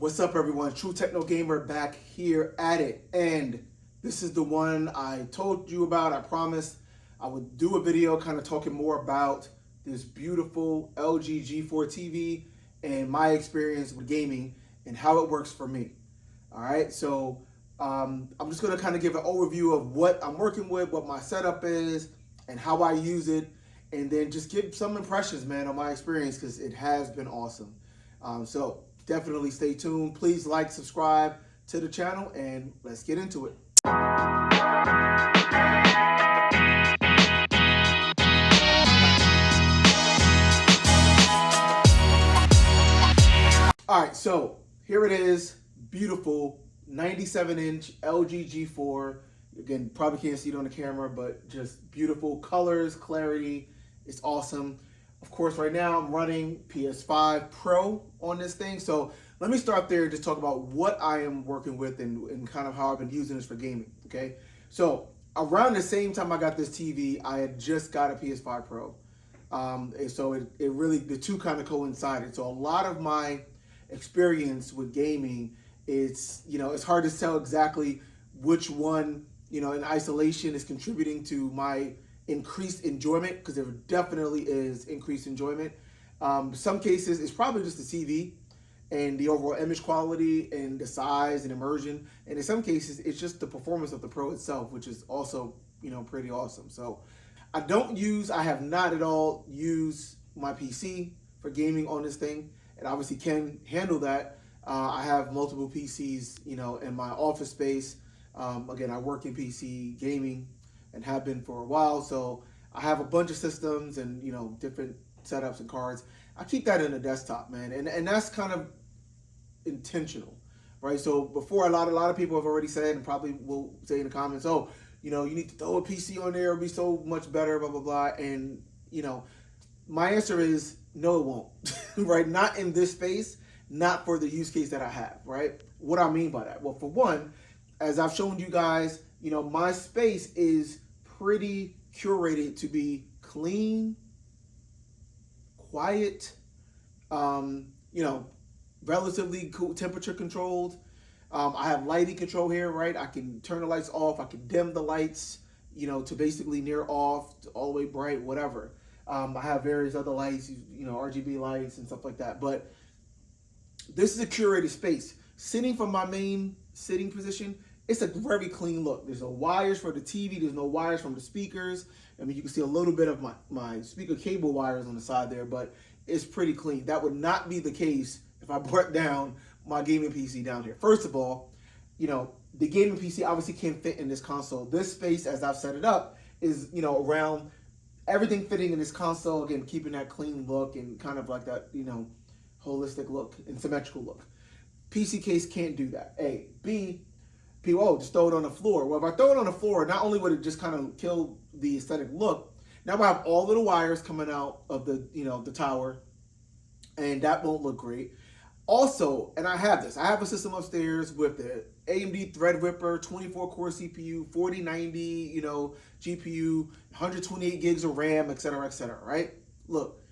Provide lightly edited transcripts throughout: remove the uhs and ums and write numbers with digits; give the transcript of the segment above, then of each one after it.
What's up, everyone? True Techno Gamer back here at it, and this is the one I told you about. I promised I would do a video kind of talking more about this beautiful LG G4 TV and my experience with gaming and how it works for me. All right, so I'm just going to kind of give an overview of what I'm working with, what my setup is, and how I use it, and then just give some impressions, man, on my experience, because it has been awesome. So definitely stay tuned. Please like, subscribe to the channel, and let's get into it. All right, so here it is, beautiful 97-inch LG G4. Again, probably can't see it on the camera, but just beautiful colors, clarity. It's awesome. Of course, right now I'm running PS5 Pro on this thing. So let me start there and just talk about what I am working with and kind of how I've been using this for gaming, okay? So around the same time I got this TV, I had just got a PS5 Pro. And so it really, the two kind of coincided. So a lot of my experience with gaming, it's hard to tell exactly which one, in isolation is contributing to my increased enjoyment, because there definitely is increased enjoyment. Some cases it's probably just the TV and the overall image quality and the size and immersion, and in some cases it's just the performance of the Pro itself, which is also pretty awesome. So I have not at all used my PC for gaming on this thing, and obviously can handle that. I have multiple PCs in my office space. Again, I work in PC gaming and have been for a while, so I have a bunch of systems and different setups and cards. I keep that in the desktop, man, and that's kind of intentional, right? So before, a lot of people have already said, and probably will say in the comments, oh, you need to throw a PC on there, it'll be so much better, blah blah blah. And my answer is no, it won't. Right? Not in this space, not for the use case that I have, right? What I mean by that, well, for one, as I've shown you guys, my space is pretty curated to be clean, quiet, relatively cool, temperature controlled. I have lighting control here, right? I can turn the lights off. I can dim the lights, to basically near off, to all the way bright, whatever. I have various other lights, RGB lights and stuff like that. But this is a curated space. Sitting from my main sitting position, it's a very clean look. There's no wires for the TV. There's no wires from the speakers. I mean, you can see a little bit of my speaker cable wires on the side there, but it's pretty clean. That would not be the case if I brought down my gaming PC down here. First of all, the gaming PC obviously can't fit in this console. This space, as I've set it up, is, around everything fitting in this console. Again, keeping that clean look and kind of like that, holistic look and symmetrical look. PC case can't do that. A. B, people, just throw it on the floor. Well, if I throw it on the floor, not only would it just kind of kill the aesthetic look, now I have all little wires coming out of the, the tower, and that won't look great. Also, and I have a system upstairs with the AMD Threadripper 24-core CPU, 4090, GPU, 128 gigs of RAM, etc., right? Look,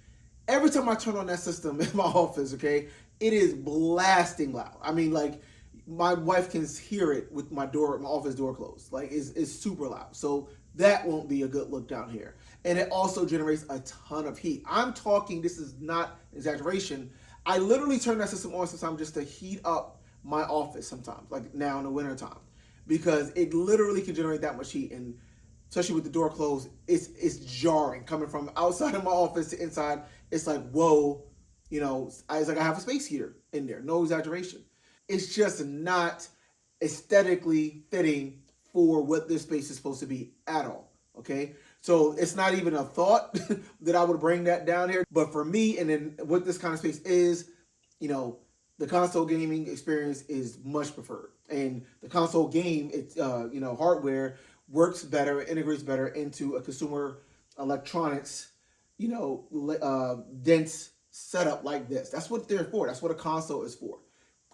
every time I turn on that system in my office, okay, it is blasting loud. I mean, like, my wife can hear it with my office door closed. Like, it's super loud. So that won't be a good look down here. And it also generates a ton of heat. I'm talking, this is not exaggeration, I literally turn that system on sometimes just to heat up my office sometimes, like now in the winter time, because it literally can generate that much heat. And especially with the door closed, it's jarring coming from outside of my office to inside. It's like, whoa, it's like I have a space heater in there, no exaggeration. It's just not aesthetically fitting for what this space is supposed to be at all, okay? So it's not even a thought that I would bring that down here. But for me, and then what this kind of space is, the console gaming experience is much preferred. And the console game, it's hardware works better, integrates better into a consumer electronics, dense setup like this. That's what they're for. That's what a console is for.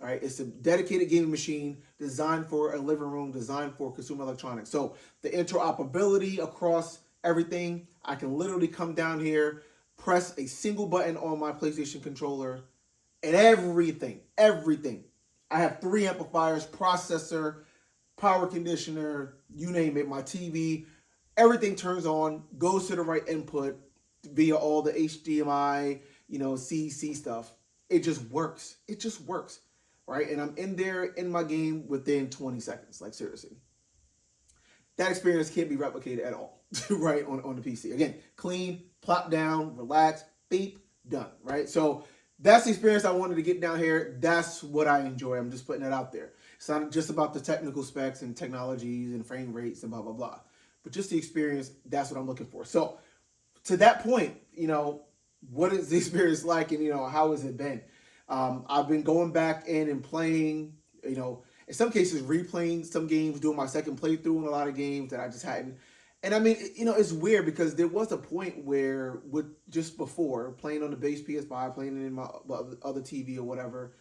All right, it's a dedicated gaming machine designed for a living room, designed for consumer electronics. So the interoperability across everything, I can literally come down here, press a single button on my PlayStation controller, and everything I have 3 amplifiers, processor, power conditioner, you name it, my TV. Everything turns on, goes to the right input via all the HDMI, CC stuff. It just works. It just works, right? And I'm in there in my game within 20 seconds, like seriously. That experience can't be replicated at all, right, on the PC. Again, clean, plop down, relax, beep, done, right? So that's the experience I wanted to get down here. That's what I enjoy. I'm just putting it out there. It's not just about the technical specs and technologies and frame rates and blah, blah, blah. But just the experience, that's what I'm looking for. So to that point, what is the experience like and, how has it been? I've been going back in and playing, in some cases replaying some games, doing my second playthrough in a lot of games that I just hadn't. And I mean, it's weird because there was a point where just before playing on the base PS5, playing it in my other TV or whatever,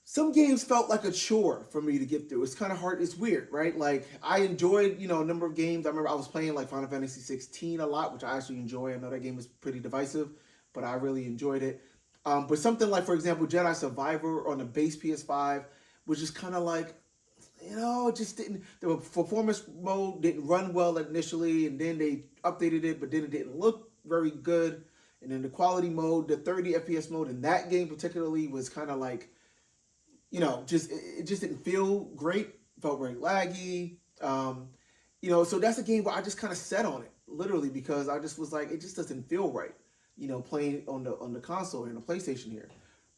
some games felt like a chore for me to get through. It's kind of hard. It's weird, right? Like I enjoyed, a number of games. I remember I was playing like Final Fantasy 16 a lot, which I actually enjoy. I know that game is pretty divisive, but I really enjoyed it. But something like, for example, Jedi Survivor on the base PS5 was just kind of like, it just didn't, the performance mode didn't run well initially, and then they updated it, but then it didn't look very good. And then the quality mode, the 30 FPS mode in that game particularly was kind of like, it just didn't feel great. Felt very laggy. So that's a game where I just kind of sat on it, literally, because I just was like, it just doesn't feel right, playing on the console and the PlayStation here.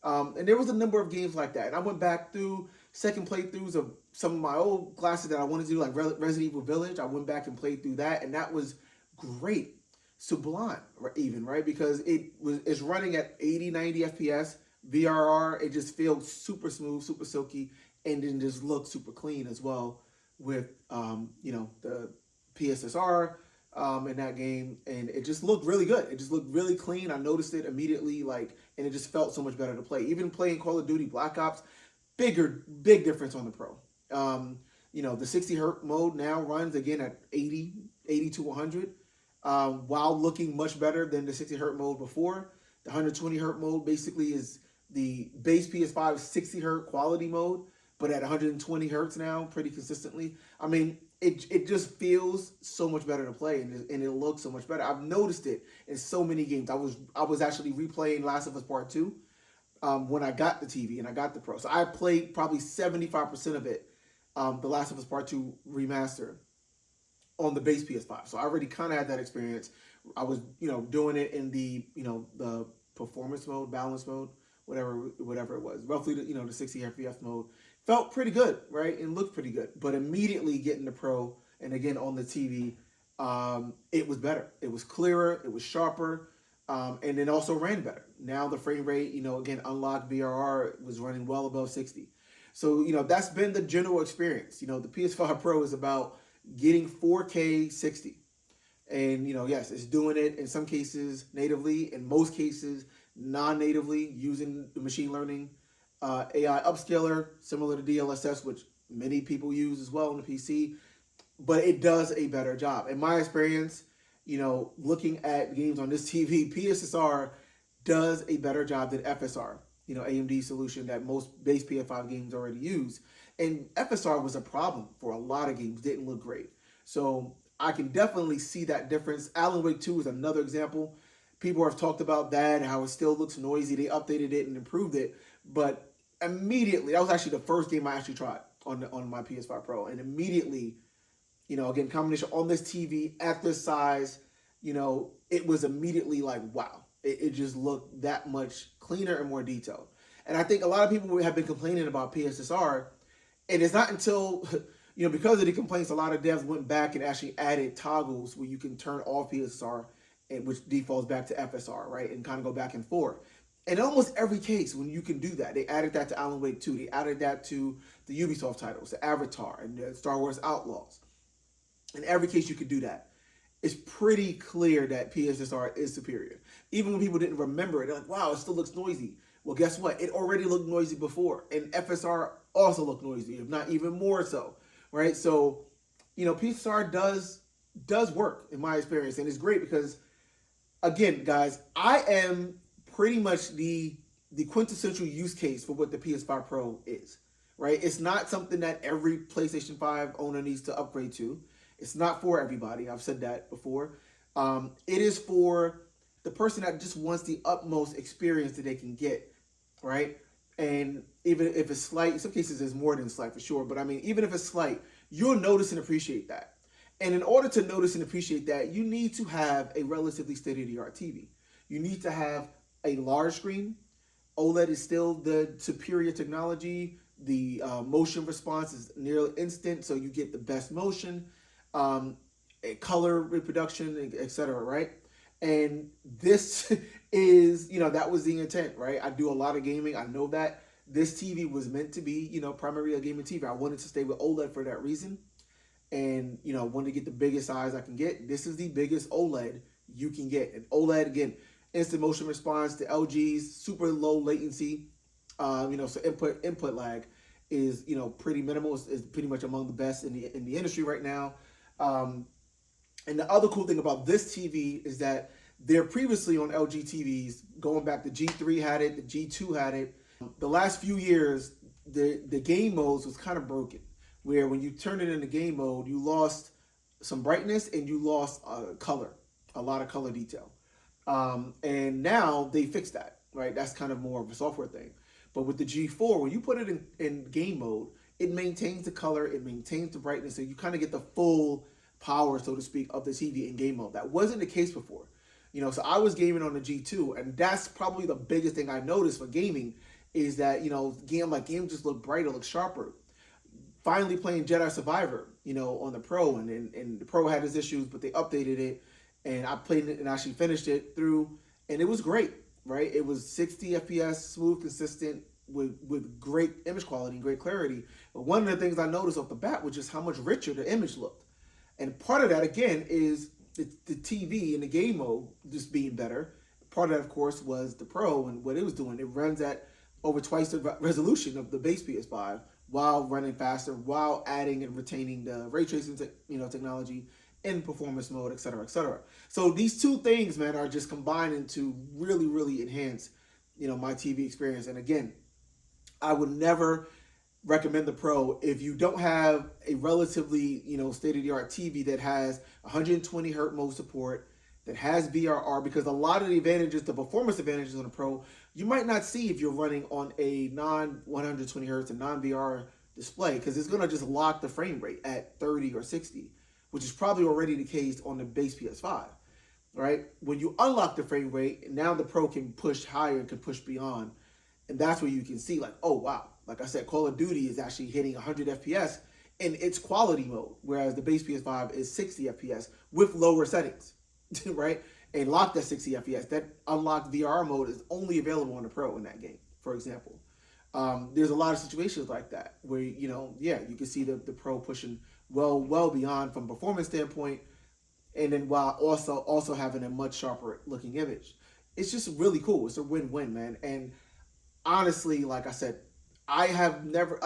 And there was a number of games like that. And I went back through second playthroughs of some of my old classes that I wanted to do, like Resident Evil Village. I went back and played through that, and that was great. Sublime, even, right? Because it's running at 80, 90 FPS. VRR, it just feels super smooth, super silky, and then just looks super clean as well with, the PSSR in that game, and it just looked really good. It just looked really clean. I noticed it immediately, and it just felt so much better to play. Even playing Call of Duty Black Ops, big difference on the Pro. The 60 Hz mode now runs again at 80 to 100, while looking much better than the 60 Hz mode before. The 120 Hz mode basically is the base PS5 60 Hz quality mode, but at 120 Hz now, pretty consistently. I mean, it just feels so much better to play, and it looks so much better. I've noticed it in so many games. I was actually replaying Last of Us Part 2 when I got the TV and I got the Pro. So I played probably 75% of it, the Last of Us Part 2 remaster, on the base PS5. So I already kind of had that experience. I was, doing it in the, the performance mode, balance mode, whatever it was. Roughly, the 60 FPS mode. Felt pretty good, right? And looked pretty good. But immediately getting the Pro, and again on the TV, it was better. It was clearer, it was sharper, and then also ran better. Now the frame rate, again, unlocked VRR was running well above 60. So, that's been the general experience. The PS5 Pro is about getting 4K 60. And, yes, it's doing it in some cases natively, in most cases non-natively, using the machine learning AI upscaler, similar to DLSS, which many people use as well on the PC. But it does a better job. In my experience, looking at games on this TV, PSSR does a better job than FSR, AMD solution that most base PS5 games already use. And FSR was a problem for a lot of games, didn't look great. So I can definitely see that difference. Alan Wake 2 is another example. People have talked about that, how it still looks noisy. They updated it and improved it. But immediately, that was actually the first game I actually tried on my PS5 Pro. And immediately, again, combination on this TV at this size, it was immediately like, wow. It just looked that much cleaner and more detailed. And I think a lot of people have been complaining about PSSR. And it's not until, because of the complaints, a lot of devs went back and actually added toggles where you can turn off PSSR, which defaults back to FSR, right? And kind of go back and forth. And in almost every case, when you can do that, they added that to Alan Wake 2. They added that to the Ubisoft titles, the Avatar, and the Star Wars Outlaws. In every case, you could do that. It's pretty clear that PSSR is superior. Even when people didn't remember it, they're like, wow, it still looks noisy. Well, guess what? It already looked noisy before. And FSR also looked noisy, if not even more so, right? So, PSSR does work, in my experience. And it's great because, again, guys, I am pretty much the the quintessential use case for what the PS5 Pro is, right? It's not something that every PlayStation 5 owner needs to upgrade to. It's not for everybody. I've said that before. It is for the person that just wants the utmost experience that they can get, right? And even if it's slight, in some cases it's more than slight for sure, but I mean, even if it's slight, you'll notice and appreciate that. And in order to notice and appreciate that, you need to have a relatively state-of-the-art TV. You need to have a large screen. OLED is still the superior technology. The motion response is nearly instant, so you get the best motion, color reproduction, etc., right? And this is, that was the intent, right? I do a lot of gaming. I know that this TV was meant to be, primarily a gaming TV. I wanted to stay with OLED for that reason. And, wanted to get the biggest size I can get. This is the biggest OLED you can get. And OLED, again, instant motion response, the LG's super low latency, so input lag is, pretty minimal. Is pretty much among the best in the industry right now. And the other cool thing about this TV is that they're previously on LG TVs, going back, the G3 had it, the G2 had it. The last few years, the game modes was kind of broken, where when you turn it into game mode, you lost some brightness and you lost color, a lot of color detail. And now they fixed that, right? That's kind of more of a software thing. But with the G4, when you put it in game mode, it maintains the color, it maintains the brightness, so you kind of get the full power, so to speak, of the TV in game mode. That wasn't the case before. So I was gaming on the G2, and that's probably the biggest thing I noticed for gaming is that, games just look brighter, look sharper. Finally playing Jedi Survivor, on the Pro, and the Pro had its issues, but they updated it, and I played it and actually finished it through, and it was great, right? It was 60 FPS, smooth, consistent, with great image quality and great clarity. But one of the things I noticed off the bat was just how much richer the image looked. And part of that, again, is the TV and the game mode just being better. Part of that, of course, was the Pro and what it was doing. It runs at over twice the resolution of the base PS5 while running faster, while adding and retaining the ray tracing technology in performance mode, et cetera, et cetera. So these two things, man, are just combining to really, really enhance, my TV experience. And again, I would never recommend the Pro if you don't have a relatively, state-of-the-art TV that has 120 hertz mode support, that has VRR, because a lot of the advantages, the performance advantages on the Pro, you might not see if you're running on a non-120 hertz and non-VR display, because it's going to just lock the frame rate at 30 or 60, which is probably already the case on the base PS5, right? When you unlock the frame rate, now the Pro can push higher and can push beyond, and that's where you can see, like, oh, wow. Like I said, Call of Duty is actually hitting 100 FPS in its quality mode, whereas the base PS5 is 60 FPS with lower settings, right? And locked at 60 FPS. That unlocked VR mode is only available on the Pro in that game, for example. There's a lot of situations like that where, you can see the Pro pushing well beyond from a performance standpoint, and then while also having a much sharper looking image. It's just really cool. It's a win-win, man. And honestly, like I said, I have never,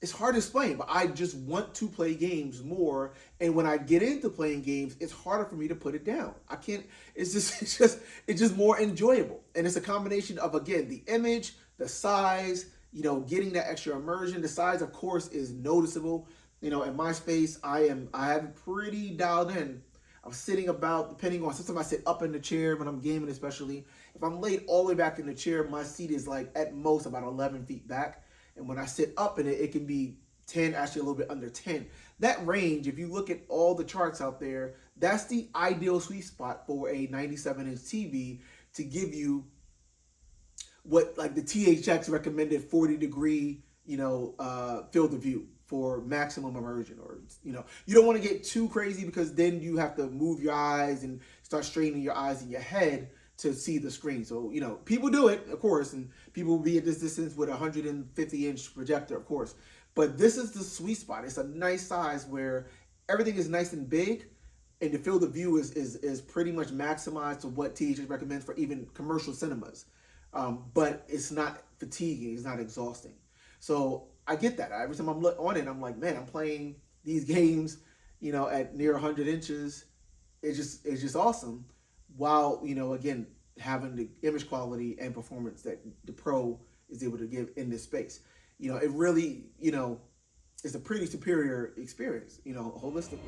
it's hard to explain, but I just want to play games more. And when I get into playing games, it's harder for me to put it down. I can't, it's just more enjoyable. And it's a combination of, again, the image, the size, getting that extra immersion. The size, of course, is noticeable. In my space, I have pretty dialed in. I'm sitting about, depending on, sometimes I sit up in the chair when I'm gaming, especially. If I'm laid all the way back in the chair, my seat is like at most about 11 feet back. And when I sit up in it, it can be 10, actually a little bit under 10. That range, if you look at all the charts out there, that's the ideal sweet spot for a 97-inch TV to give you what, like, the THX recommended 40-degree, field of view for maximum immersion. Or, you don't want to get too crazy, because then you have to move your eyes and start straightening your eyes and your head to see the screen. So, people do it, of course, and people will be at this distance with a 150-inch projector, of course. But this is the sweet spot. It's a nice size where everything is nice and big, and the field of view is pretty much maximized to what THX recommends for even commercial cinemas. But it's not fatiguing, it's not exhausting. So I get that. Every time I'm on it, I'm like, man, I'm playing these games, at near 100 inches. It's just awesome. While, again, having the image quality and performance that the Pro is able to give in this space. It really, is a pretty superior experience, holistically.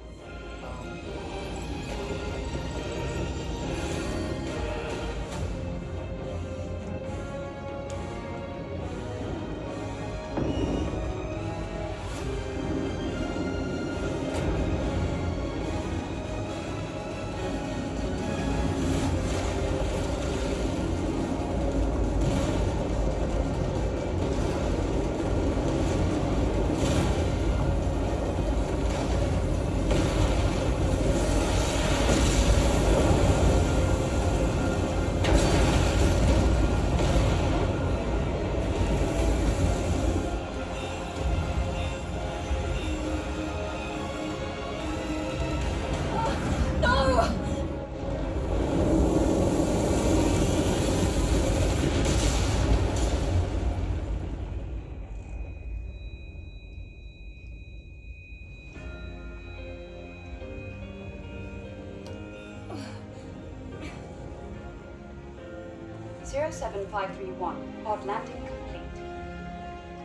Zero 07531, pod landing complete.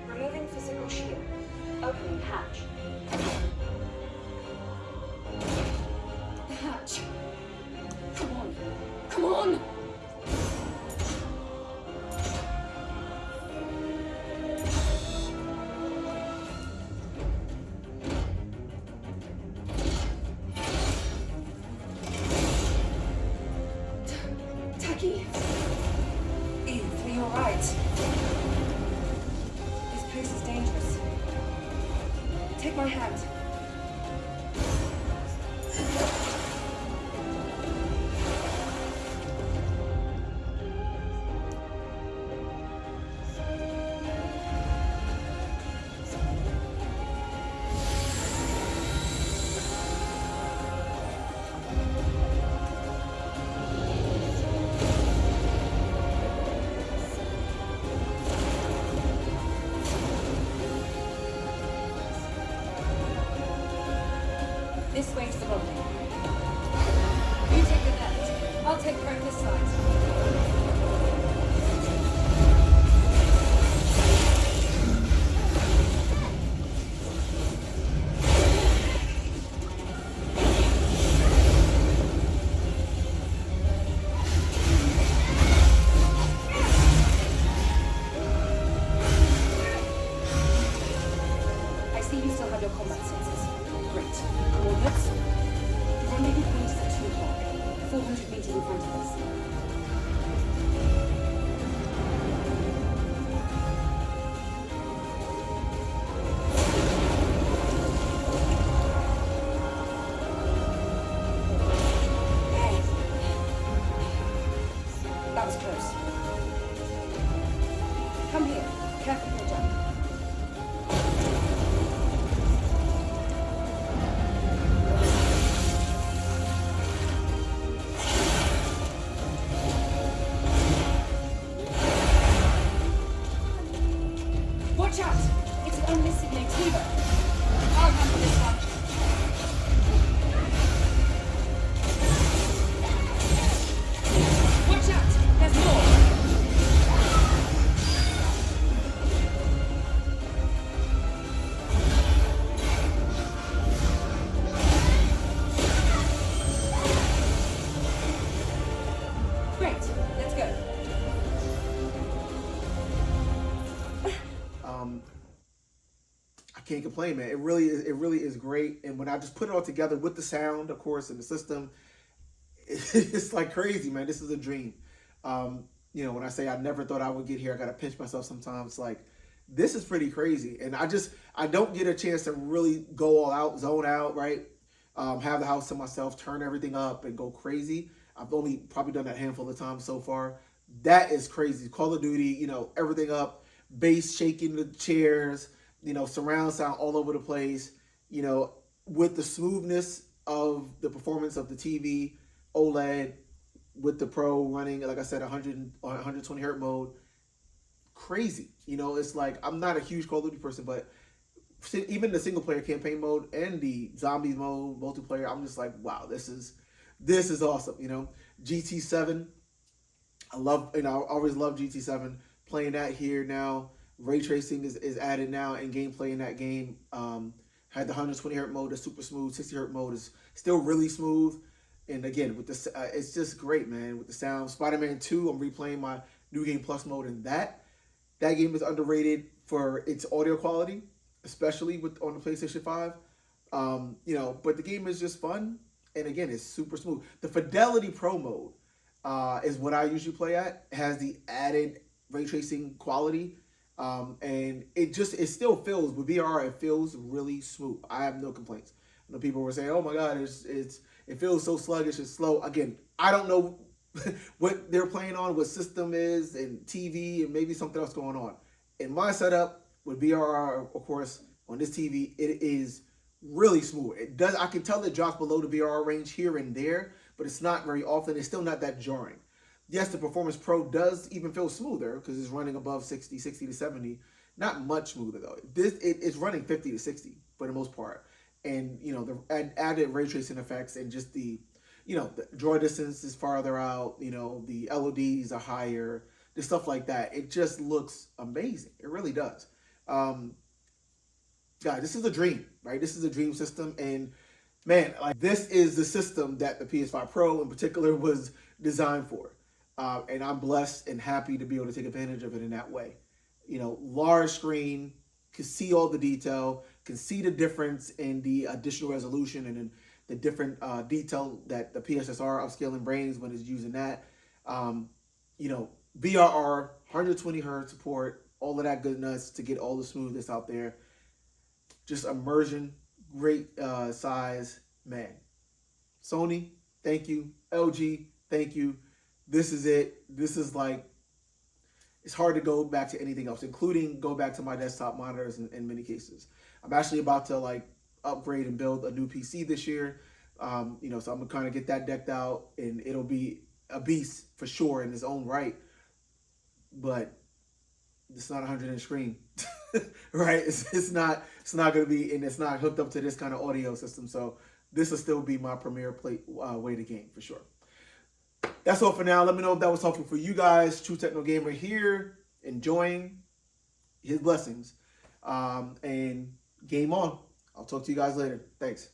Removing physical shield. Opening hatch. The hatch. Come on. Come on! Tacky. Eve, you're right. This place is dangerous. Take my hand. This way to the building. You take the left. I'll take care of this side. I see you still have your combat senses. Great. Coordinates? The rendezvous point is at 2 o'clock, 400 meters in front of us. That was close. Come here. Careful with your jump. Watch out! It's an unlisted native. I'll handle this one. Watch out! There's more! Great, let's go. I can't complain, man. It really is great. And when I just put it all together with the sound, of course, and the system, it's like crazy, man. This is a dream. When I say I never thought I would get here, I gotta pinch myself sometimes. Like, this is pretty crazy. And I don't get a chance to really go all out, zone out, right? Have the house to myself, turn everything up and go crazy. I've only probably done that a handful of times so far. That is crazy. Call of Duty, everything up, bass shaking the chairs, surround sound all over the place, with the smoothness of the performance of the TV, OLED, with the Pro running, like I said, 100 or 120 hertz mode. Crazy. It's like, I'm not a huge Call of Duty person, but even the single player campaign mode and the zombies mode, multiplayer, I'm just like, wow, this is awesome. GT7, I love, I always love GT7. Playing that here now. Ray tracing is added now in gameplay in that game. Had the 120 hertz mode, the super smooth. 60 hertz mode is still really smooth. And again, with this, it's just great, man. With the sound, Spider-Man 2, I'm replaying my New Game Plus mode in that. That game is underrated for its audio quality, especially on the PlayStation 5. But the game is just fun, and again, it's super smooth. The Fidelity Pro mode is what I usually play at. It has the added ray tracing quality, and it still feels with VR. It feels really smooth. I have no complaints. People were saying, "Oh my God, it feels so sluggish and slow." Again, I don't know what they're playing on, what system is, and TV, and maybe something else going on. In my setup with VR, of course, on this TV, it is really smooth. I can tell it drops below the VR range here and there, but it's not very often. It's still not that jarring. Yes, the Performance Pro does even feel smoother because it's running above 60 to 70. Not much smoother though. It's running 50 to 60 for the most part. And the added ray tracing effects and just the draw distance is farther out. The LODs are higher. The stuff like that. It just looks amazing. It really does. God, this is a dream, right? This is a dream system, and man, like this is the system that the PS5 Pro in particular was designed for. And I'm blessed and happy to be able to take advantage of it in that way. Large screen, can see all the detail, can see the difference in the additional resolution and in the different detail that the PSSR upscaling brings when it's using that. VRR, 120 hertz support, all of that goodness to get all the smoothness out there. Just immersion, great size, man. Sony, thank you. LG, thank you. This is it. This is like, it's hard to go back to anything else, including go back to my desktop monitors in many cases. I'm actually about to upgrade and build a new PC this year. So I'm gonna kind of get that decked out, and it'll be a beast for sure in its own right. But it's not a 100-inch screen, right? It's not going to be, and it's not hooked up to this kind of audio system. So this will still be my premier way to game for sure. That's all for now. Let me know if that was helpful for you guys. True Techno Gamer here, enjoying his blessings, and game on. I'll talk to you guys later. Thanks.